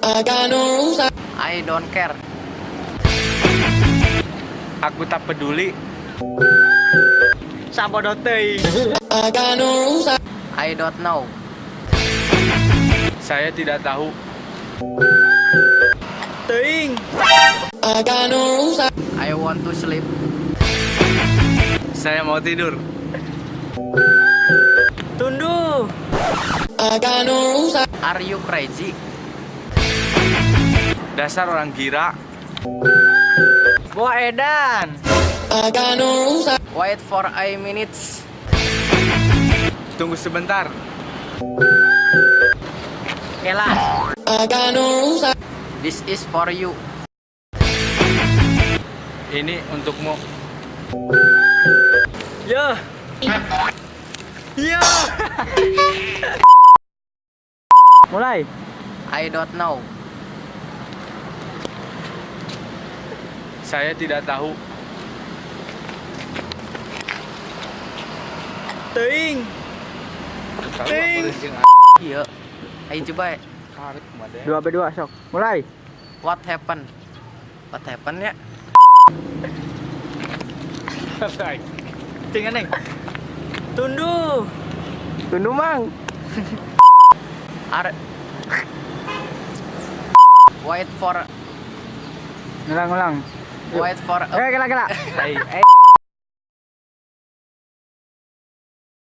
I don't care. Aku tak peduli. Sabodo teuing. I don't know. Saya tidak tahu. Teuing. I want to sleep. Saya mau tidur. Tunduh. Are you crazy? Dasar orang gila. Gua edan. Wait for a minute. Tunggu sebentar. Kelas. This is for you. Ini untukmu. Yo. Yo. Mulai. I don't know. Saya tidak tahu. Teuing. Ting. Iya. Ayo coba. 2v2 sok. Mulai. What happened? What happened ya? Tinggal nih. Tunduh. Tunduh mang. Are wait for Ngulang. wait for Kela. Hai.